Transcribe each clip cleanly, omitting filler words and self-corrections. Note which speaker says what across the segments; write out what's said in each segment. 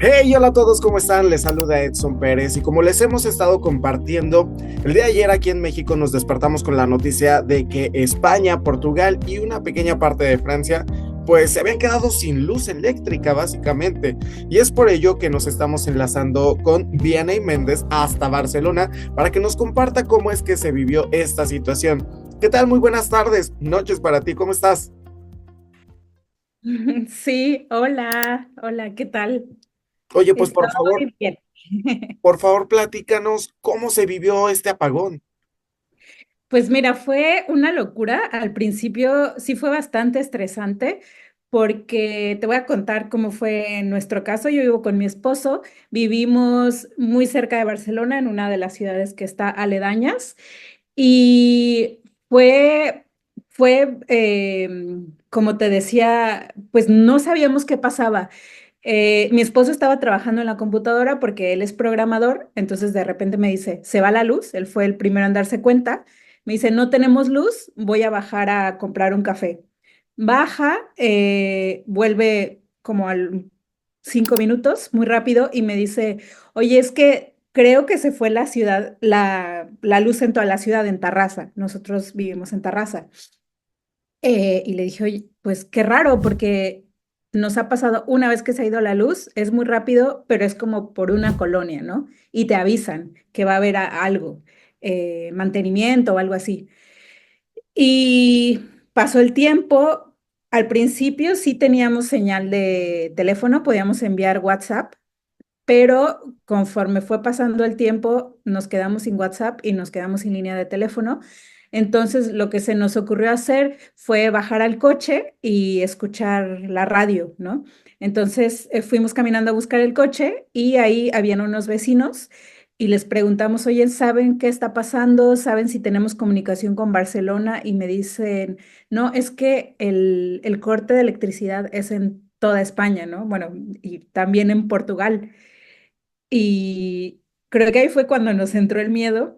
Speaker 1: Hey, hola a todos, ¿cómo están? Les saluda Edson Pérez y como les hemos estado compartiendo, el día de ayer aquí en México nos despertamos con la noticia de que España, Portugal y una pequeña parte de Francia pues se habían quedado sin luz eléctrica básicamente. Y es por ello que nos estamos enlazando con Vianney Méndez hasta Barcelona para que nos comparta cómo es que se vivió esta situación. ¿Qué tal? Muy buenas tardes, noches para ti, ¿cómo estás?
Speaker 2: Sí, hola, hola, ¿qué tal?
Speaker 1: Oye, pues
Speaker 2: Estoy bien.
Speaker 1: por favor, platícanos cómo se vivió este apagón.
Speaker 2: Pues mira, fue una locura. Al principio sí fue bastante estresante porque te voy a contar cómo fue en nuestro caso. Yo vivo con mi esposo, vivimos muy cerca de Barcelona, en una de las ciudades que está aledañas, y fue, como te decía, pues no sabíamos qué pasaba. Mi esposo estaba trabajando en la computadora porque él es programador, entonces de repente me dice, se va la luz, él fue el primero en darse cuenta, me dice, no tenemos luz, voy a bajar a comprar un café. Baja, vuelve como al 5 minutos, muy rápido, y me dice, oye, es que creo que se fue la ciudad, la luz en toda la ciudad, en Tarrasa, nosotros vivimos en Tarrasa. Y le dije, oye, pues qué raro, porque nos ha pasado una vez que se ha ido la luz, es muy rápido, pero es como por una colonia, ¿no? Y te avisan que va a haber algo, mantenimiento o algo así. Y pasó el tiempo, al principio sí teníamos señal de teléfono, podíamos enviar WhatsApp, pero conforme fue pasando el tiempo, nos quedamos sin WhatsApp y nos quedamos sin línea de teléfono. Entonces, lo que se nos ocurrió hacer fue bajar al coche y escuchar la radio, ¿no? Entonces, fuimos caminando a buscar el coche y ahí habían unos vecinos y les preguntamos, oye, ¿saben qué está pasando? ¿Saben si tenemos comunicación con Barcelona? Y me dicen, no, es que el corte de electricidad es en toda España, ¿no? Bueno, y también en Portugal. Y creo que ahí fue cuando nos entró el miedo,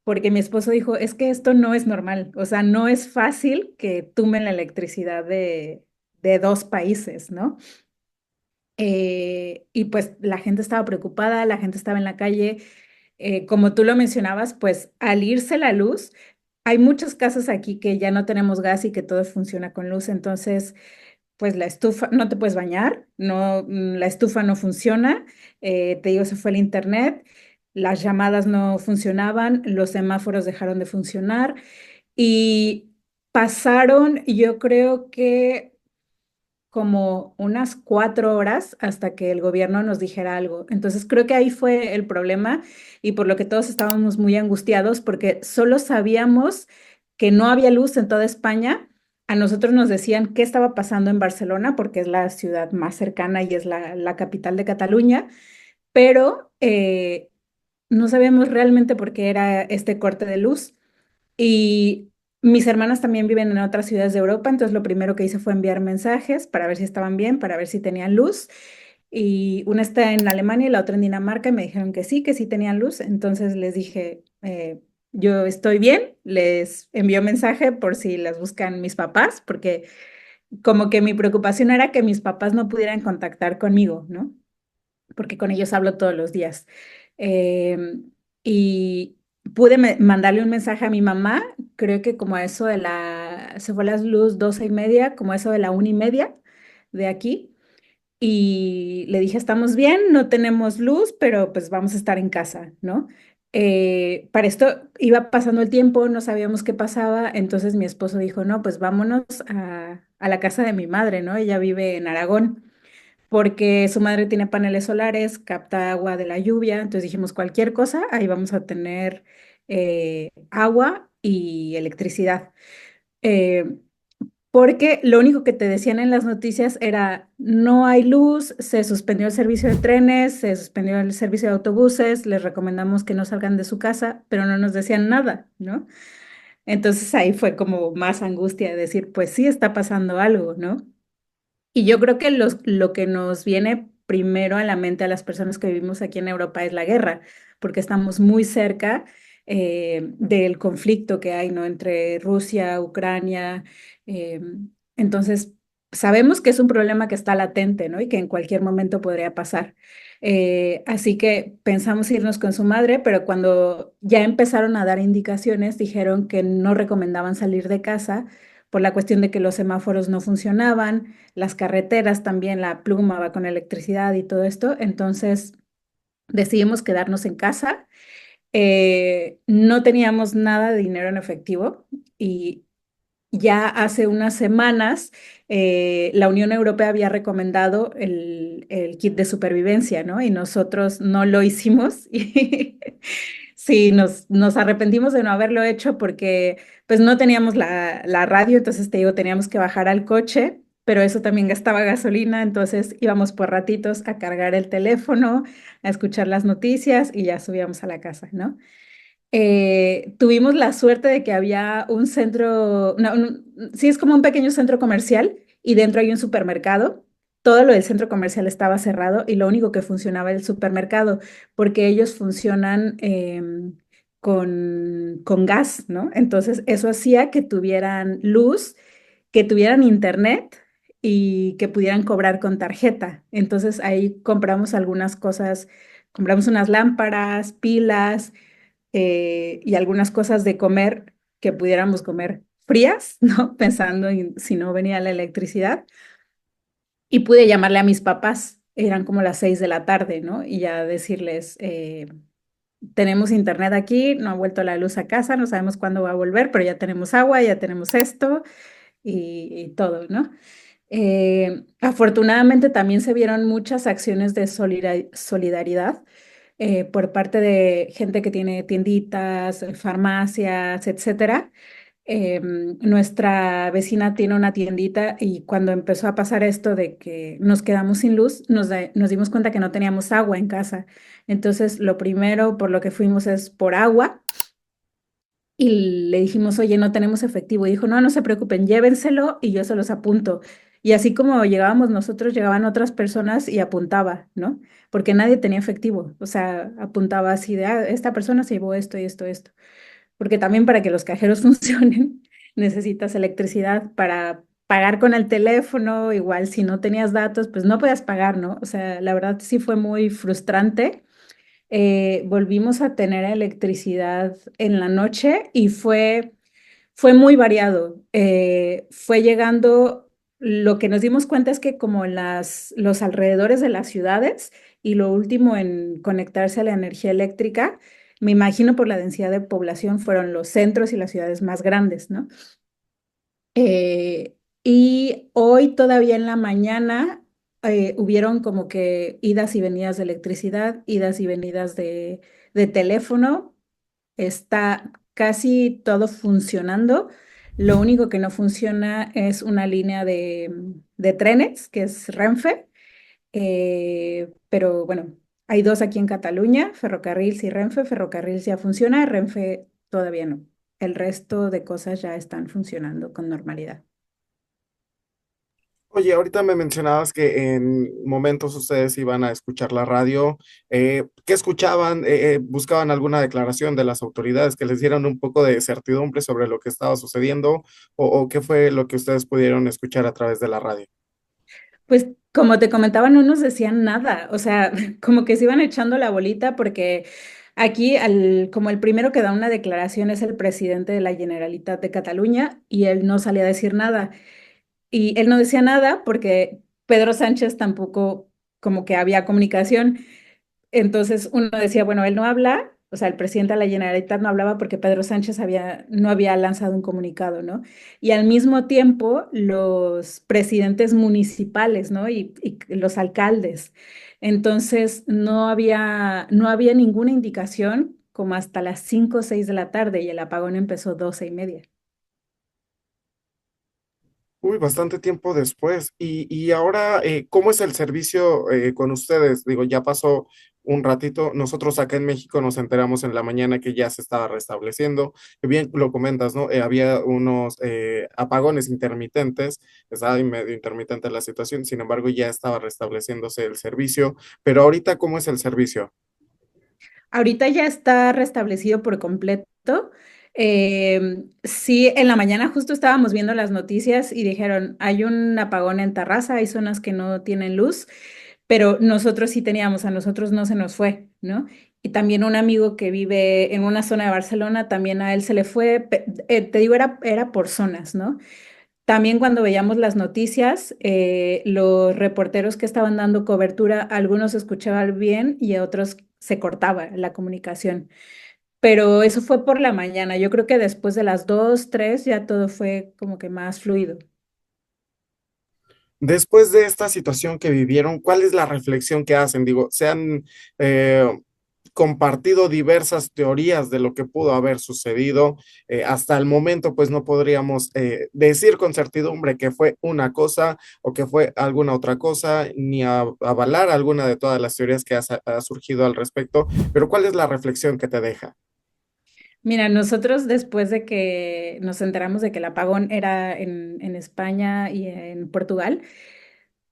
Speaker 2: porque mi esposo dijo, es que esto no es normal, o sea, no es fácil que tumben la electricidad de dos países, ¿no? Y pues la gente estaba preocupada, la gente estaba en la calle. Como tú lo mencionabas, pues al irse la luz, hay muchas casas aquí que ya no tenemos gas y que todo funciona con luz, entonces pues la estufa, no te puedes bañar, no, la estufa no funciona, te digo, se fue el internet, las llamadas no funcionaban, los semáforos dejaron de funcionar y pasaron, yo creo que como unas 4 horas hasta que el gobierno nos dijera algo. Entonces creo que ahí fue el problema y por lo que todos estábamos muy angustiados porque solo sabíamos que no había luz en toda España. A nosotros nos decían qué estaba pasando en Barcelona porque es la ciudad más cercana y es la capital de Cataluña, pero no sabíamos realmente por qué era este corte de luz. Y mis hermanas también viven en otras ciudades de Europa, entonces lo primero que hice fue enviar mensajes para ver si estaban bien, para ver si tenían luz. Y una está en Alemania y la otra en Dinamarca y me dijeron que sí tenían luz. Entonces les dije, yo estoy bien, les envío mensaje por si las buscan mis papás, porque como que mi preocupación era que mis papás no pudieran contactar conmigo, ¿no? Porque con ellos hablo todos los días. Y pude mandarle un mensaje a mi mamá, creo que como a eso de se fue la luz 12:30, como a eso de la 1:30 de aquí. Y le dije, estamos bien, no tenemos luz, pero pues vamos a estar en casa, ¿no? Para esto iba pasando el tiempo, no sabíamos qué pasaba, entonces mi esposo dijo, no, pues vámonos a la casa de mi madre, ¿no? Ella vive en Aragón porque su madre tiene paneles solares, capta agua de la lluvia, entonces dijimos cualquier cosa, ahí vamos a tener agua y electricidad. Eh, Porque lo único que te decían en las noticias era, no hay luz, se suspendió el servicio de trenes, se suspendió el servicio de autobuses, les recomendamos que no salgan de su casa, pero no nos decían nada, ¿no? Entonces ahí fue como más angustia de decir, pues sí está pasando algo, ¿no? Y yo creo que lo que nos viene primero a la mente a las personas que vivimos aquí en Europa es la guerra, porque estamos muy cerca del conflicto que hay, ¿no? Entre Rusia, Ucrania. eh, entonces, sabemos que es un problema que está latente, ¿no? Y que en cualquier momento podría pasar. Así que pensamos irnos con su madre, pero cuando ya empezaron a dar indicaciones, dijeron que no recomendaban salir de casa por la cuestión de que los semáforos no funcionaban, las carreteras también, la pluma va con electricidad y todo esto. Entonces decidimos quedarnos en casa. No teníamos nada de dinero en efectivo y ya hace unas semanas la Unión Europea había recomendado el kit de supervivencia, ¿no? Y nosotros no lo hicimos y sí, nos arrepentimos de no haberlo hecho porque pues no teníamos la radio, entonces te digo, teníamos que bajar al coche, pero eso también gastaba gasolina, entonces íbamos por ratitos a cargar el teléfono, a escuchar las noticias y ya subíamos a la casa, ¿no? Tuvimos la suerte de que había un centro, no, sí es como un pequeño centro comercial y dentro hay un supermercado. Todo lo del centro comercial estaba cerrado y lo único que funcionaba era el supermercado, porque ellos funcionan con gas, ¿no? Entonces eso hacía que tuvieran luz, que tuvieran internet y que pudieran cobrar con tarjeta. Entonces ahí compramos algunas cosas, compramos unas lámparas, pilas y algunas cosas de comer que pudiéramos comer frías, ¿no? Pensando en si no venía la electricidad. Y pude llamarle a mis papás, eran como las 6 de la tarde, ¿no? Y ya decirles, tenemos internet aquí, no ha vuelto la luz a casa, no sabemos cuándo va a volver, pero ya tenemos agua, ya tenemos esto y todo, ¿no? Afortunadamente también se vieron muchas acciones de solidaridad por parte de gente que tiene tienditas, farmacias, etcétera. Nuestra vecina tiene una tiendita y cuando empezó a pasar esto de que nos quedamos sin luz, nos dimos cuenta que no teníamos agua en casa. Entonces, lo primero por lo que fuimos es por agua y le dijimos, oye, no tenemos efectivo. Y dijo, no, no se preocupen, llévenselo y yo se los apunto. Y así como llegábamos nosotros, llegaban otras personas y apuntaba, ¿no? Porque nadie tenía efectivo. O sea, apuntaba así de, ah, esta persona se llevó esto y esto, esto. Porque también para que los cajeros funcionen, necesitas electricidad para pagar con el teléfono. Igual si no tenías datos, pues no podías pagar, ¿no? O sea, la verdad sí fue muy frustrante. Volvimos a tener electricidad en la noche y fue muy variado. Fue llegando, lo que nos dimos cuenta es que como los alrededores de las ciudades y lo último en conectarse a la energía eléctrica, me imagino por la densidad de población fueron los centros y las ciudades más grandes, ¿no? Y hoy todavía en la mañana hubieron como que idas y venidas de electricidad, idas y venidas de teléfono. Está casi todo funcionando. Lo único que no funciona es una línea de trenes, que es Renfe. Pero bueno, hay dos aquí en Cataluña, Ferrocarrils y Renfe. Ferrocarrils ya funciona, Renfe todavía no. El resto de cosas ya están funcionando con normalidad.
Speaker 1: Oye, ahorita me mencionabas que en momentos ustedes iban a escuchar la radio. ¿Qué escuchaban? ¿Buscaban alguna declaración de las autoridades que les dieran un poco de certidumbre sobre lo que estaba sucediendo? O qué fue lo que ustedes pudieron escuchar a través de la radio?
Speaker 2: Pues como te comentaba, no nos decían nada, o sea, como que se iban echando la bolita porque aquí como el primero que da una declaración es el presidente de la Generalitat de Cataluña y él no salía a decir nada. Y él no decía nada porque Pedro Sánchez tampoco como que había comunicación. Entonces uno decía, bueno, él no habla, o sea, el presidente de la Generalitat no hablaba porque Pedro Sánchez no había lanzado un comunicado, ¿no? Y al mismo tiempo los presidentes municipales, ¿no? Y los alcaldes. Entonces no había ninguna indicación como hasta las 5 o 6 de la tarde y el apagón empezó 12:30.
Speaker 1: Uy, bastante tiempo después. Y ahora, ¿cómo es el servicio con ustedes? Digo, ya pasó un ratito. Nosotros acá en México nos enteramos en la mañana que ya se estaba restableciendo. Que bien lo comentas, ¿no? Había unos apagones intermitentes, estaba medio intermitente la situación, sin embargo, ya estaba restableciéndose el servicio. Pero ahorita, ¿cómo es el servicio?
Speaker 2: Ahorita ya está restablecido por completo. Sí, en la mañana justo estábamos viendo las noticias y dijeron, hay un apagón en Tarrasa, hay zonas que no tienen luz, pero nosotros sí teníamos, a nosotros no se nos fue, ¿no? Y también un amigo que vive en una zona de Barcelona, también a él se le fue, te digo, era por zonas, ¿no? También cuando veíamos las noticias, los reporteros que estaban dando cobertura, algunos escuchaban bien y a otros se cortaba la comunicación. Pero eso fue por la mañana. Yo creo que después de las 2, 3 ya todo fue como que más fluido.
Speaker 1: Después de esta situación que vivieron, ¿cuál es la reflexión que hacen? Digo, se han compartido diversas teorías de lo que pudo haber sucedido. Hasta el momento, pues no podríamos decir con certidumbre que fue una cosa o que fue alguna otra cosa, ni avalar alguna de todas las teorías que ha surgido al respecto. Pero ¿cuál es la reflexión que te deja?
Speaker 2: Mira, nosotros después de que nos enteramos de que el apagón era en España y en Portugal,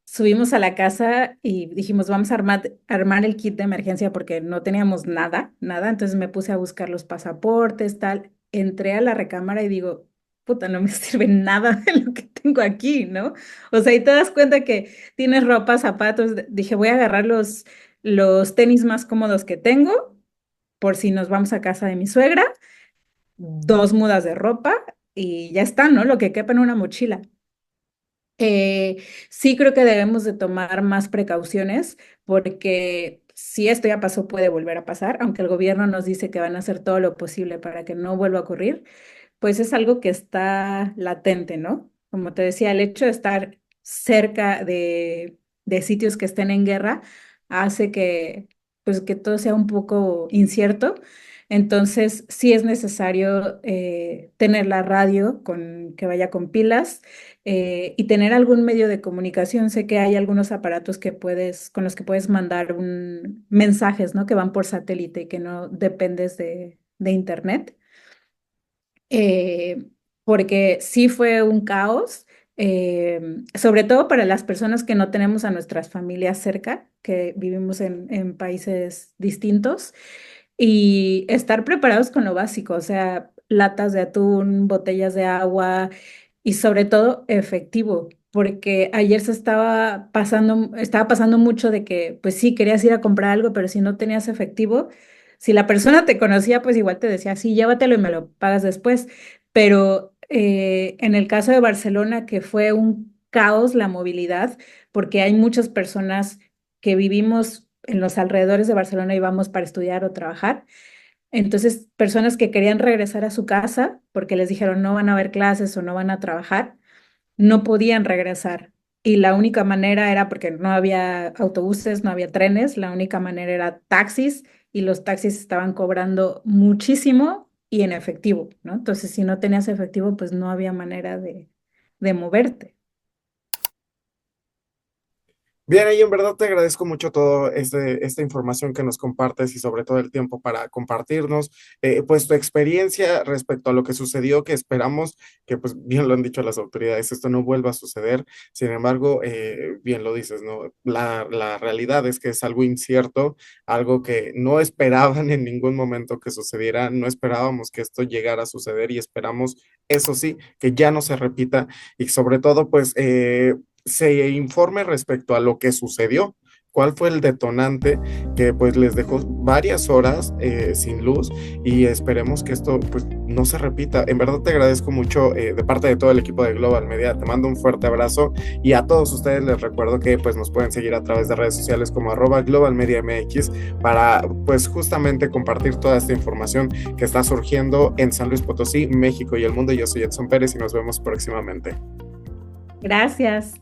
Speaker 2: subimos a la casa y dijimos, vamos a armar el kit de emergencia porque no teníamos nada, nada. Entonces me puse a buscar los pasaportes, tal. Entré a la recámara y digo, puta, no me sirve nada de lo que tengo aquí, ¿no? O sea, y te das cuenta que tienes ropa, zapatos. Dije, voy a agarrar los tenis más cómodos que tengo por si nos vamos a casa de mi suegra, dos mudas de ropa y ya está, ¿no? Lo que quepa en una mochila. Eh, sí creo que debemos de tomar más precauciones porque si esto ya pasó puede volver a pasar, aunque el gobierno nos dice que van a hacer todo lo posible para que no vuelva a ocurrir, pues es algo que está latente, ¿no? Como te decía, el hecho de estar cerca de sitios que estén en guerra hace que, pues, que todo sea un poco incierto. Entonces, sí es necesario tener la radio que vaya con pilas y tener algún medio de comunicación. Sé que hay algunos aparatos con los que puedes mandar mensajes, ¿no? Que van por satélite y que no dependes de internet. eh, Porque sí fue un caos, sobre todo para las personas que no tenemos a nuestras familias cerca, que vivimos en países distintos, y estar preparados con lo básico, o sea, latas de atún, botellas de agua y sobre todo efectivo. Porque ayer estaba pasando mucho de que, pues sí, querías ir a comprar algo, pero si no tenías efectivo, si la persona te conocía, pues igual te decía, sí, llévatelo y me lo pagas después. Pero en el caso de Barcelona, que fue un caos la movilidad, porque hay muchas personas que vivimos en los alrededores de Barcelona y vamos para estudiar o trabajar. Entonces, personas que querían regresar a su casa porque les dijeron no van a haber clases o no van a trabajar, no podían regresar. Y la única manera era porque no había autobuses, no había trenes, la única manera era taxis y los taxis estaban cobrando muchísimo y en efectivo, ¿no? Entonces, si no tenías efectivo, pues no había manera de moverte.
Speaker 1: Bien, y en verdad te agradezco mucho todo esta información que nos compartes y sobre todo el tiempo para compartirnos, pues tu experiencia respecto a lo que sucedió, que esperamos que, pues bien lo han dicho las autoridades, esto no vuelva a suceder. Sin embargo, bien lo dices, ¿no? La realidad es que es algo incierto, algo que no esperaban en ningún momento que sucediera, no esperábamos que esto llegara a suceder y esperamos, eso sí, que ya no se repita y sobre todo, pues, se informe respecto a lo que sucedió, cuál fue el detonante que pues les dejó varias horas sin luz y esperemos que esto pues no se repita. En verdad te agradezco mucho de parte de todo el equipo de Global Media, te mando un fuerte abrazo y a todos ustedes les recuerdo que pues nos pueden seguir a través de redes sociales como @globalmediamx para pues justamente compartir toda esta información que está surgiendo en San Luis Potosí, México y el mundo. Yo soy Edson Pérez y nos vemos próximamente.
Speaker 2: Gracias.